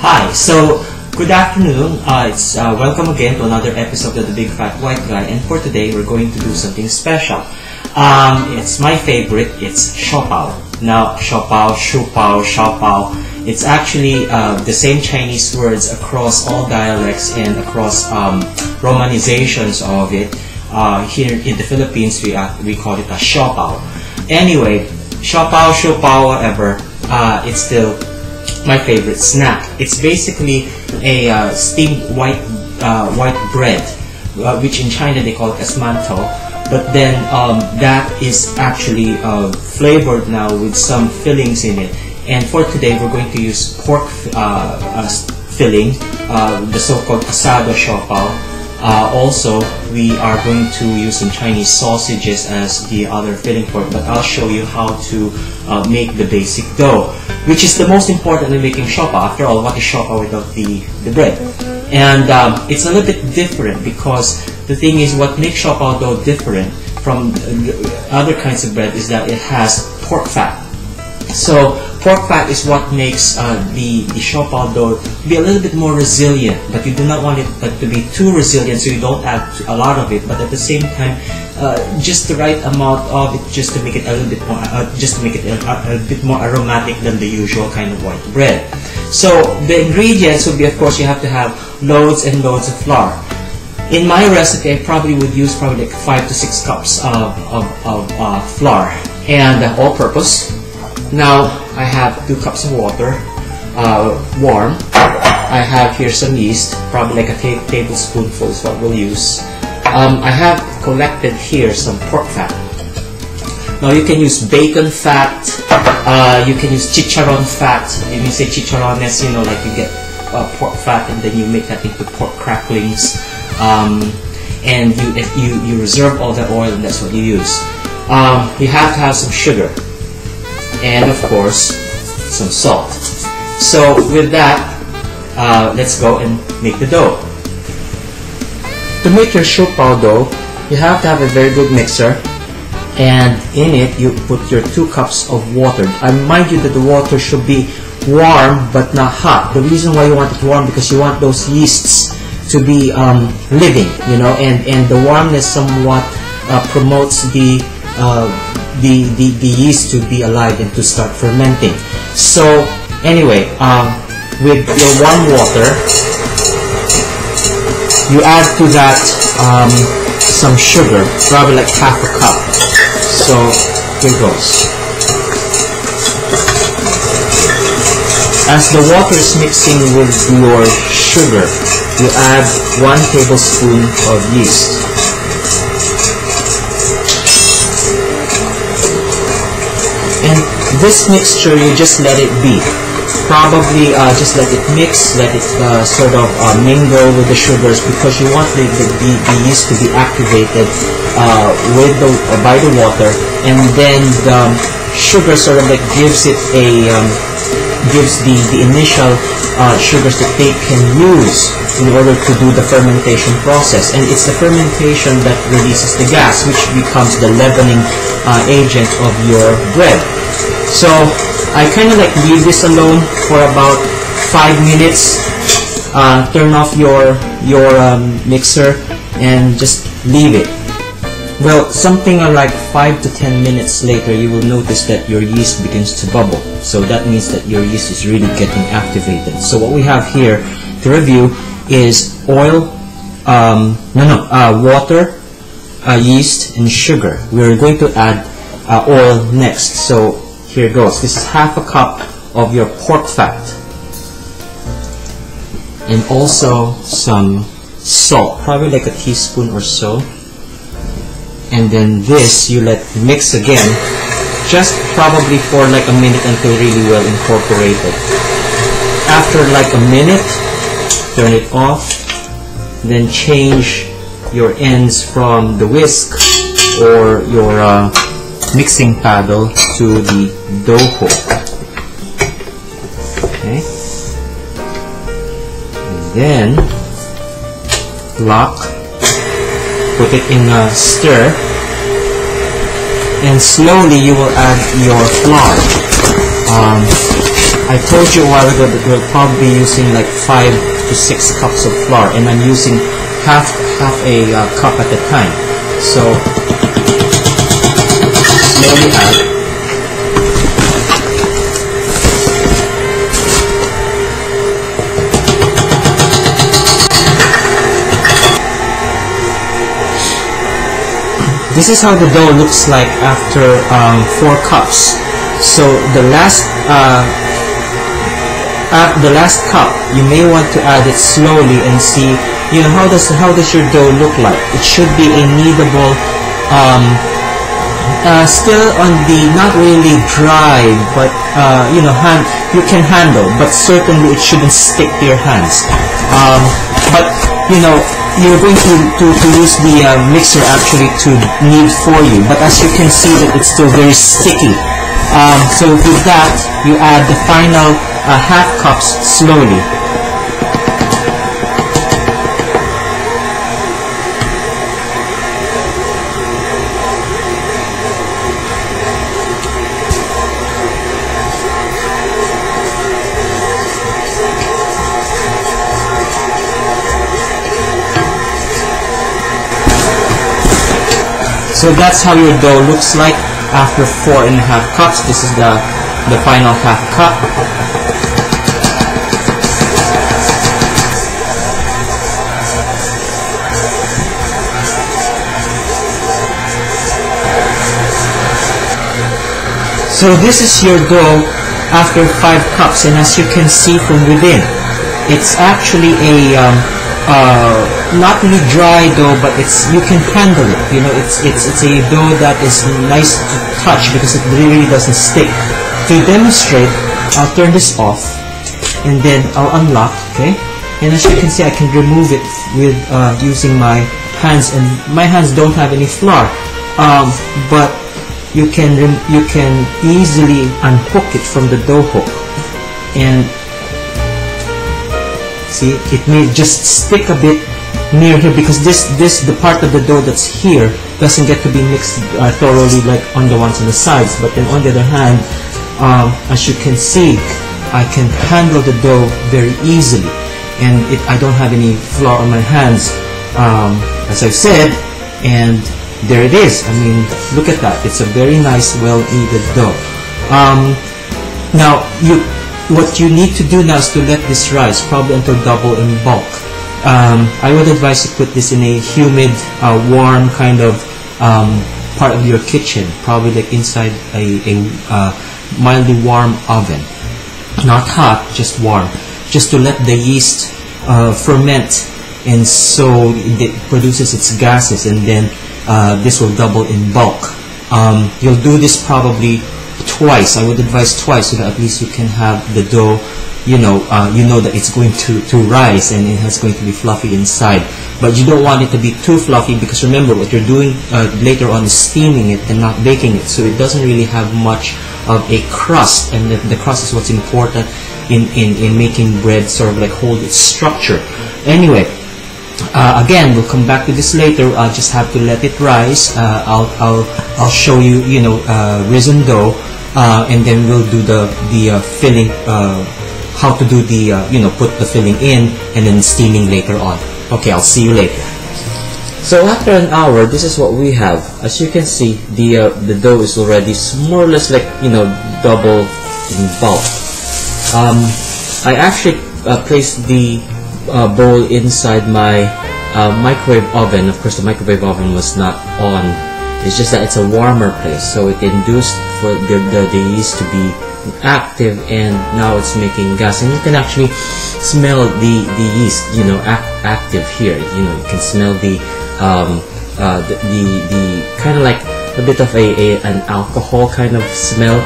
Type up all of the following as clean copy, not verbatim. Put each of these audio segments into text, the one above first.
Hi, so good afternoon. It's welcome again to another episode of The Big Fat White Guy, and for today we're going to do something special. It's my favorite. It's Shaw-Pao. Now, Shaw-Pao, Siu-Pao, Shaw-Pao. It's actually the same Chinese words across all dialects and across romanizations of it. Here in the Philippines, we call it a Siopao. Anyway, Shaw-Pao, Siu-Pao, whatever. It's still my favorite snack. It's basically a steamed white bread, which in China they call it as ManTou. But then that is actually flavored now with some fillings in it. And for today, we're going to use pork filling, the so-called Asado Shaw-Pao. Also, we are going to use some Chinese sausages as the other filling for it, but I'll show you how to make the basic dough, which is the most important in making Shaw-Pao. After all, what is Shaw-Pao without the bread? And it's a little bit different because the thing is, what makes Shaw-Pao dough different from other kinds of bread is that it has pork fat. So pork fat is what makes the Shaw-Pao dough be a little bit more resilient, but you do not want it to be too resilient, so you don't add a lot of it. But at the same time, just the right amount of it, just to make it a little bit more, a bit more aromatic than the usual kind of white bread. So the ingredients would be, of course, you have to have loads and loads of flour. In my recipe, I probably would use like 5 to 6 cups of flour and all-purpose. Now I have 2 cups of water, warm. I have here some yeast, probably like a tablespoonful is what we'll use. I have collected here some pork fat. Now you can use bacon fat, you can use chicharron fat. If you say chicharron, that's, you know, like you get pork fat and then you make that into pork cracklings. And you reserve all the oil, and that's what you use. You have to have some sugar. And of course, some salt. So with that, let's go and make the dough. To make your Siopao dough, you have to have a very good mixer, and in it you put your 2 cups of water. I mind you that the water should be warm but not hot. The reason why you want it warm because you want those yeasts to be living, you know, and the warmness somewhat promotes the yeast to be alive and to start fermenting. So anyway, with your warm water, you add to that some sugar, probably like half a cup. So here goes. As the water is mixing with your sugar, you add 1 tablespoon of yeast. And this mixture, you just let it be. Probably just let it mix, let it sort of mingle with the sugars, because you want the yeast to be activated by the water, and then the sugar sort of like gives it gives the initial sugars that they can use in order to do the fermentation process. And it's the fermentation that releases the gas, which becomes the leavening agent of your bread. So I kind of like leave this alone for about 5 minutes. Turn off your mixer and just leave it. Well, something like 5 to 10 minutes later, you will notice that your yeast begins to bubble. So that means that your yeast is really getting activated. So what we have here to review is oil, water, yeast, and sugar. We're going to add oil next. So here goes. This is half a cup of your pork fat, and also some salt, probably like a teaspoon or so. And then this you let mix again, just probably for like a minute until really well incorporated. After like a minute, turn it off, then change your ends from the whisk or your mixing paddle to the dough hole. Okay. And then lock, put it in a stir, and slowly you will add your flour. I told you a while ago that we'll probably be using like 5 to 6 cups of flour, and I'm using half a cup at a time. So slowly add. This is how the dough looks like after 4 cups. So the last cup, you may want to add it slowly and see, how does your dough look like. It should be a kneadable, still on the not really dry, but you can handle, but certainly it shouldn't stick to your hands. But you're going to use the mixer actually to knead for you, but as you can see that it's still very sticky. So with that, you add the final half cups slowly. So that's how your dough looks like after 4.5 cups. This is the final half cup. So this is your dough after 5 cups, and as you can see from within, it's actually a not really dry dough, but you can handle it. It's a dough that is nice to touch because it really doesn't stick. To demonstrate, I'll turn this off and then I'll unlock. Okay, and as you can see, I can remove it with using my hands, and my hands don't have any flour, but you can easily unhook it from the dough hook, and see, it may just stick a bit near here because the part of the dough that's here doesn't get to be mixed thoroughly like on the ones on the sides. But then on the other hand, as you can see, I can handle the dough very easily, and I don't have any flour on my hands, as I've said, and there it is. I mean, look at that. It's a very nice, well-kneaded dough. Now, what you need to do now is to let this rise, probably until double in bulk. I would advise to put this in a humid, warm kind of part of your kitchen, probably like inside a mildly warm oven. Not hot, just warm, just to let the yeast ferment, and so it produces its gases, and then this will double in bulk. You'll do this probably twice. I would advise twice, so that at least you can have the dough, you know that it's going to rise, and it's going to be fluffy inside. But you don't want it to be too fluffy, because remember, what you're doing later on is steaming it and not baking it, so it doesn't really have much of a crust, and the crust is what's important in making bread sort of like hold its structure. Anyway, again, we'll come back to this later. I'll just have to let it rise. I'll show you, risen dough, and then we'll do the filling, how to do the put the filling in, and then steaming later on. Okay, I'll see you later. So after an hour, this is what we have. As you can see, the dough is already more or less like double in bulk. I actually placed the bowl inside my microwave oven. Of course, the microwave oven was not on. It's just that it's a warmer place, so it induced for the yeast to be active, and now it's making gas. And you can actually smell the yeast, active here. You can smell the kind of like a bit of an alcohol kind of smell,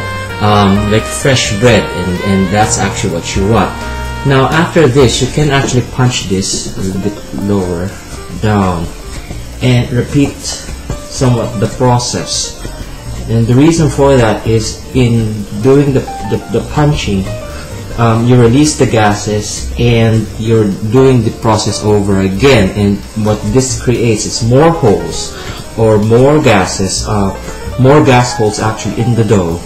like fresh bread, and that's actually what you want. Now after this, you can actually punch this a little bit lower down and repeat somewhat the process. And the reason for that is, in doing the punching, you release the gases and you're doing the process over again, and what this creates is more holes, or more gases, more gas holes actually in the dough,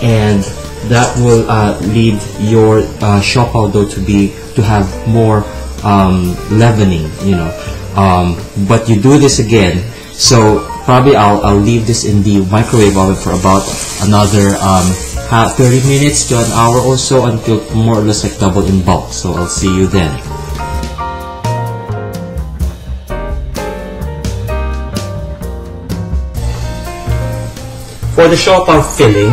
and that will lead your Siopao dough to have more leavening, you know. But you do this again, so probably I'll leave this in the microwave oven for about another 30 minutes to an hour or so, until more or less like double in bulk. So I'll see you then. For the Shaw-Pao filling,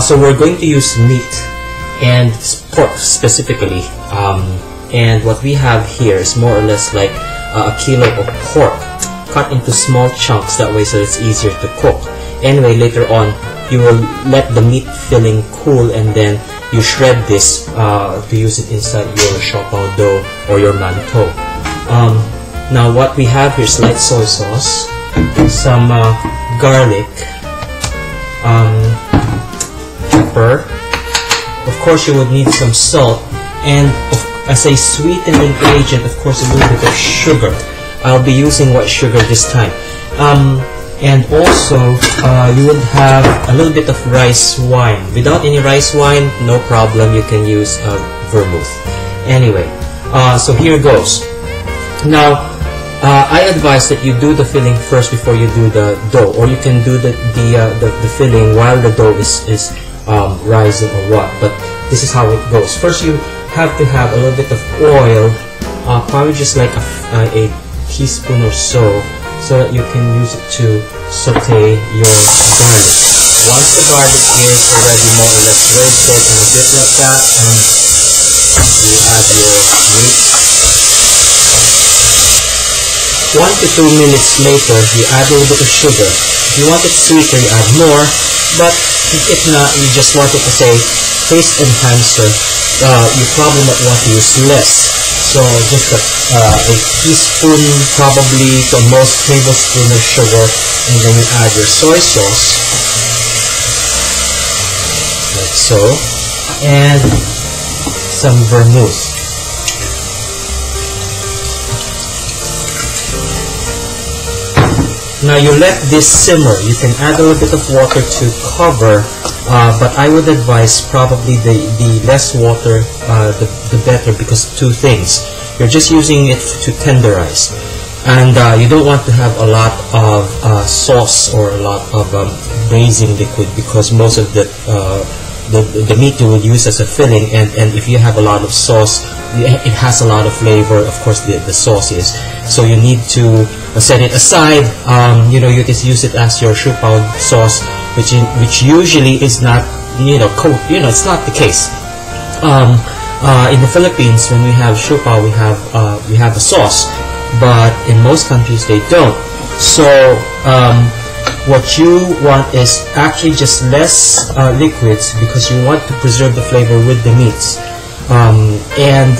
so we're going to use meat and pork specifically, and what we have here is more or less like a kilo of pork cut into small chunks, that way so it's easier to cook. Anyway, later on you will let the meat filling cool, and then you shred this to use it inside your Siopao dough or your ManTou. Now what we have here is light soy sauce, some garlic, pepper. Of course, you would need some salt, and as a sweetening agent, of course, a little bit of sugar. I'll be using white sugar this time. And also, you would have a little bit of rice wine. Without any rice wine, no problem. You can use vermouth. Anyway, so here goes. Now, I advise that you do the filling first before you do the dough, or you can do the filling while the dough is rising or what. But this is how it goes. First, you have to have a little bit of oil, probably just like a teaspoon or so that you can use it to saute your garlic. Once the garlic is already more or less roasted and a bit like that, you add your meat. 1 to 2 minutes later, you add a little bit of sugar. If you want it sweeter, you add more, but if not, you just want it as a taste enhancer, you probably might want to use less. So just a teaspoon, probably to most tablespoon of sugar, and then you add your soy sauce, like so, and some vermouth. Now you let this simmer. You can add a little bit of water to cover, but I would advise probably the less water the better, because two things. You're just using it to tenderize, and you don't want to have a lot of sauce or a lot of braising liquid, because most of the meat you would use as a filling, and if you have a lot of sauce, it has a lot of flavor. Of course, the sauce is. So you need to set it aside. You know, you can use it as your Siu-Pao sauce, which usually is not, it's not the case. In the Philippines, when we have Siu-Pao, we have a sauce, but in most countries they don't. So what you want is actually just less liquids, because you want to preserve the flavor with the meats. And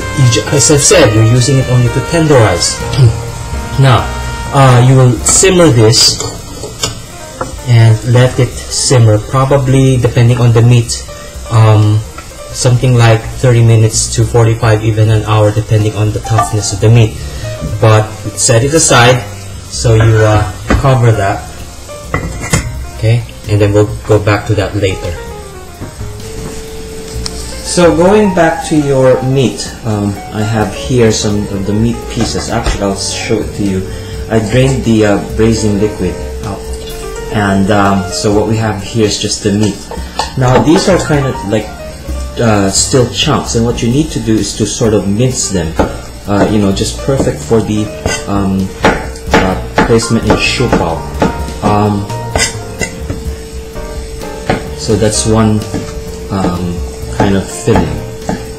as I've said, you're using it only to tenderize. Now, you will simmer this and let it simmer, probably depending on the meat, something like 30 minutes to 45, even an hour, depending on the toughness of the meat. But set it aside, so you cover that, okay, and then we'll go back to that later. So going back to your meat, I have here some of the meat pieces. Actually, I'll show it to you. I drained the braising liquid out, and so what we have here is just the meat. Now these are kind of like still chunks, and what you need to do is to sort of mince them, just perfect for the placement in Siu-Pao. So that's one kind of filling.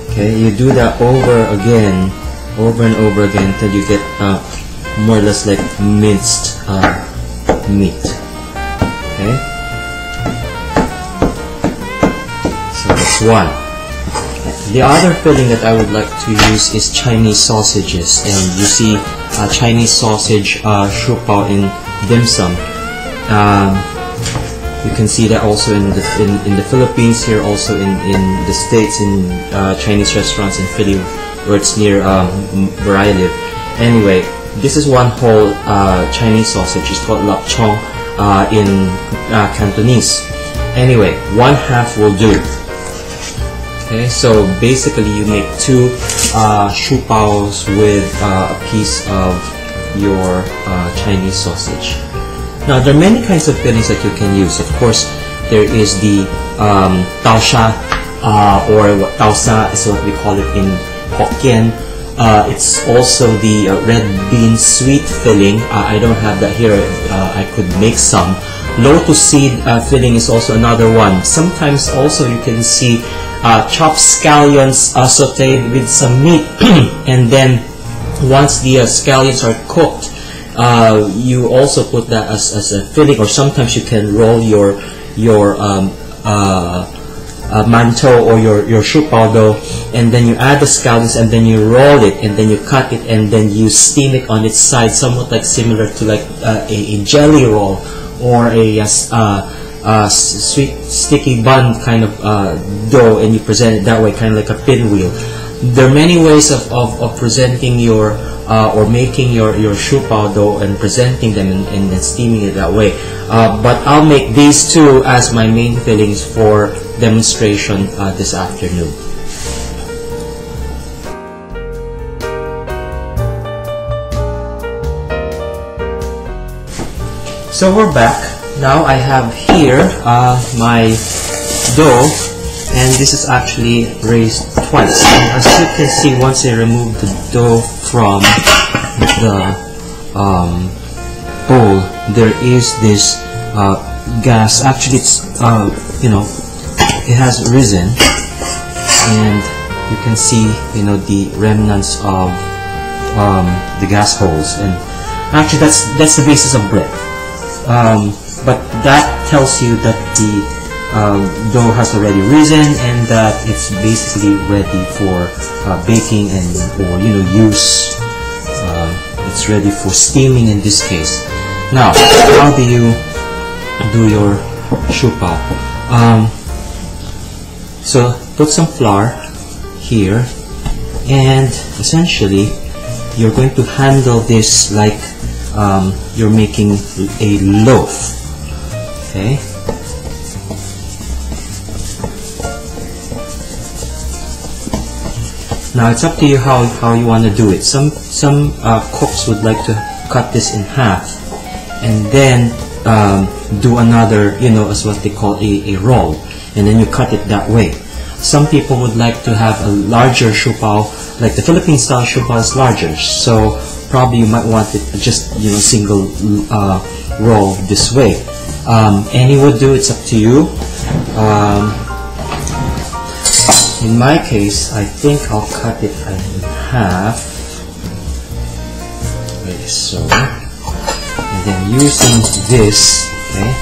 Okay, you do that over and over again until you get more or less like minced meat. Okay, so that's one. The other filling that I would like to use is Chinese sausages, and you see Chinese sausage Siu-Pao in dim sum. You can see that also in the Philippines, here also in the States, in Chinese restaurants in Philly, where it's near where I live. Anyway, this is one whole Chinese sausage. It's called lap chong in Cantonese. Anyway, 1/2 will do. Okay, so basically you make two Siu-Paos with a piece of your Chinese sausage. Now there are many kinds of fillings that you can use. Of course, there is the taosha, or tao sa is what we call it in Hokkien. It's also the red bean sweet filling. I don't have that here. I could make some. Lotus seed filling is also another one. Sometimes also you can see chopped scallions sauteed with some meat, and then once the scallions are cooked, you also put that as a filling. Or sometimes you can roll your ManTou or your Siopao dough, and then you add the scallions, and then you roll it, and then you cut it, and then you steam it on its side, somewhat like similar to like a jelly roll or a sweet sticky bun kind of dough, and you present it that way, kind of like a pinwheel. There are many ways of presenting your or making your Siopao dough and presenting them and steaming it that way. But I'll make these two as my main fillings for demonstration this afternoon. So we're back. Now I have here my dough, and this is actually raised twice. And as you can see, once I remove the dough from the bowl, there is this gas. Actually, it's it has risen, and you can see the remnants of the gas holes. And actually, that's the basis of bread. But that tells you that the dough has already risen, and that it's basically ready for baking or use. It's ready for steaming in this case. Now, how do you do your Siopao? So put some flour here, and essentially you're going to handle this like you're making a loaf. Okay. Now it's up to you how you want to do it. Some cooks would like to cut this in half and then do another, as what they call a roll, and then you cut it that way. Some people would like to have a larger Siopao, like the Philippine style Siopao is larger, so probably you might want it just single roll this way. Any would do, it's up to you. In my case, I think I'll cut it in half. Okay, so, and then using this, okay,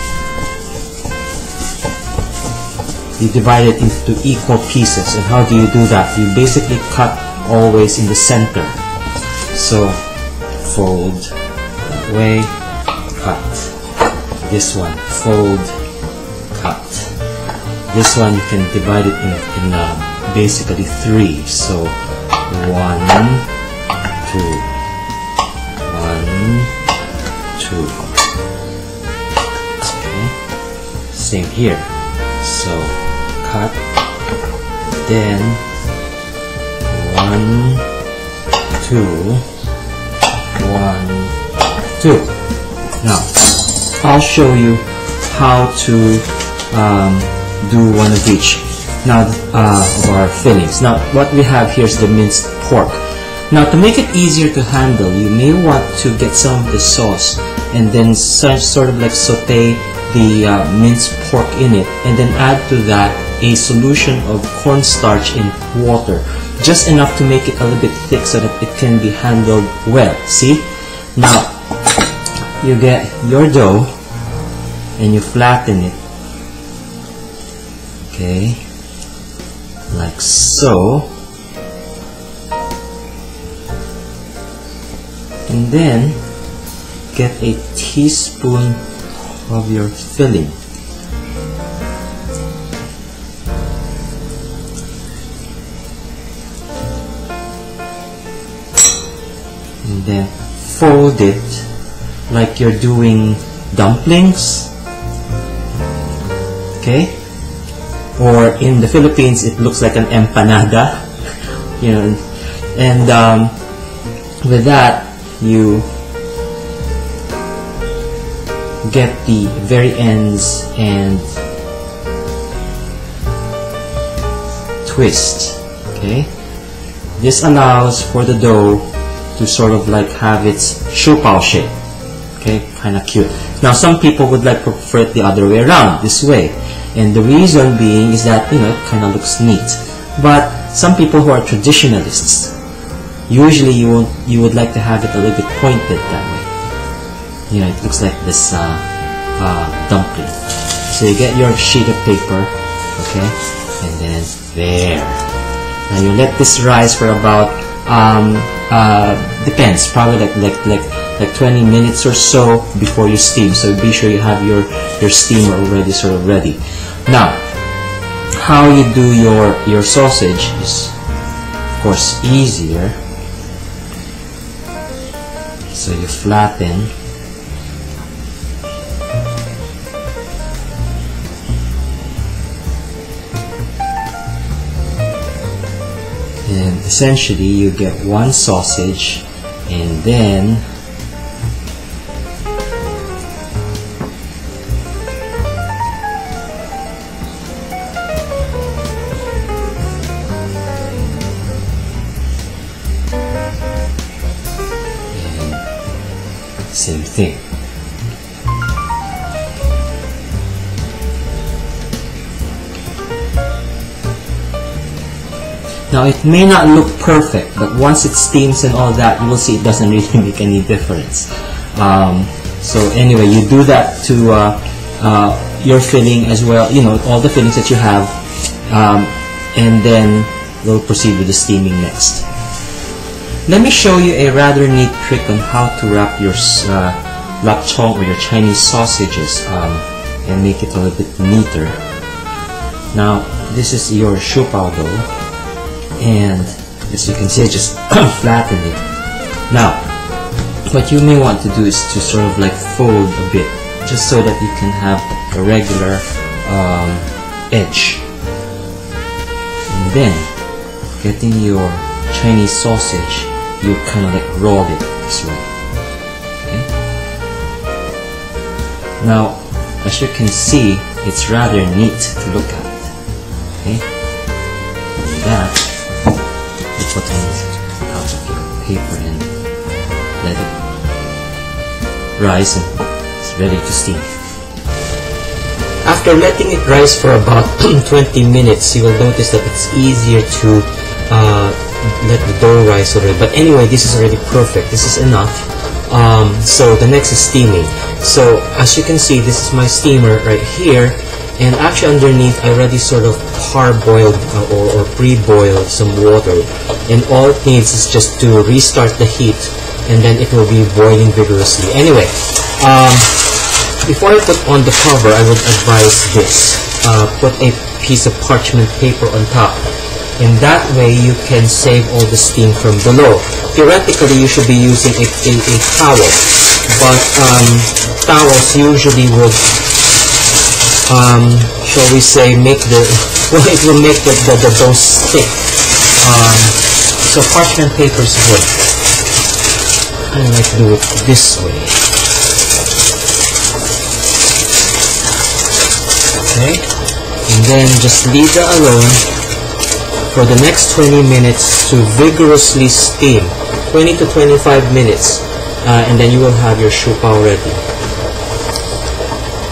you divide it into equal pieces. And how do you do that? You basically cut always in the center. So, fold, away, cut. This one, fold, cut. This one you can divide it in basically three. So 1, 2, 1, 2. Okay. Same here. So cut, then 1, 2, 1, 2. Now I'll show you how to do one of each. Now of our fillings. Now what we have here is the minced pork. Now to make it easier to handle, you may want to get some of the sauce and then sort of like saute the minced pork in it, and then add to that a solution of cornstarch in water, just enough to make it a little bit thick so that it can be handled well. See? Now you get your dough and you flatten it, okay, like so, and then get a teaspoon of your filling, and then fold it like you're doing dumplings. Okay, or in the Philippines it looks like an empanada, you know. And with that, you get the very ends and twist. Okay, this allows for the dough to sort of like have its Siopao shape. Okay, kind of cute. Now some people would like to prefer it the other way around, this way, and the reason being is that, you know, it kind of looks neat. But some people who are traditionalists, usually you would like to have it a little bit pointed that way. You know, it looks like this dumpling. So you get your sheet of paper, okay, and then there. Now you let this rise for about depends, probably like 20 minutes or so before you steam. So be sure you have your steamer already sort of ready. Now, how you do your sausage is, of course, easier. So you flatten. And essentially you get one sausage, and then same thing. Now it may not look perfect, but once it steams and all that, you will see it doesn't really make any difference. So anyway, you do that to your filling as well, you know, all the fillings that you have, and then we'll proceed with the steaming next. Let me show you a rather neat trick on how to wrap your lapchong or your Chinese sausages and make it a little bit neater. Now this is your Siopao dough, and as you can see, I just flatten it. Now what you may want to do is to sort of like fold a bit, just so that you can have a regular edge. And then getting your Chinese sausage, you kind of like roll it this way. Okay? Now, as you can see, it's rather neat to look at. Okay? And that, you put on top of your paper and let it rise, and it's ready to steam. After letting it rise for about 20 minutes, you will notice that it's easier to let the dough rise already. But anyway, this is already perfect. This is enough. So the next is steaming. So as you can see, this is my steamer right here, and actually underneath I already sort of parboiled or pre-boiled some water, and all it needs is just to restart the heat, and then it will be boiling vigorously. Anyway, before I put on the cover, I would advise this. Put a piece of parchment paper on top. In that way, you can save all the steam from below. Theoretically, you should be using a towel, but towels usually would, shall we say, make the, well, it will make the dough stick. So parchment paper is good. I like to do it this way. Okay, and then just leave that alone for the next 20 minutes to vigorously steam, 20 to 25 minutes, and then you will have your Siopao ready.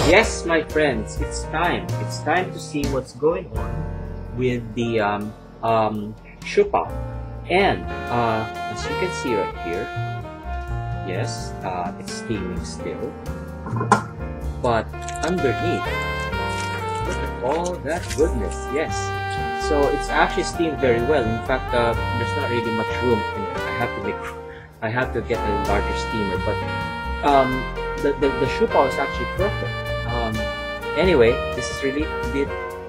Yes, my friends, it's time. It's time to see what's going on with the Siopao. And as you can see right here, yes, it's steaming still, but underneath, look at all that goodness. Yes. So it's actually steamed very well. In fact, there's not really much room, and I have to get a larger steamer. But the Siopao is actually perfect. Anyway, this is really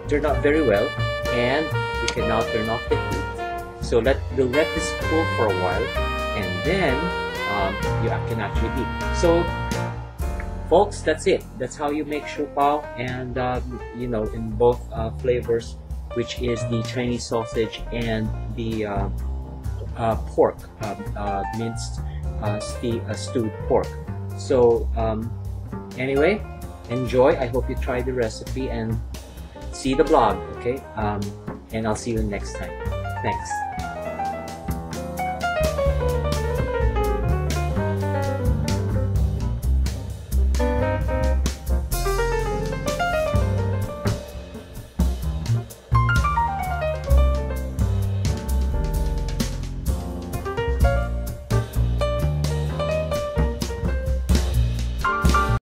turned out very well, and we can now turn off the heat. So we'll let this cool for a while, and then you can actually eat. So folks, that's it. That's how you make Siopao, and you know, in both flavors, which is the Chinese sausage and the pork, minced stewed pork. So anyway, enjoy. I hope you try the recipe and see the blog, okay? And I'll see you next time. Thanks.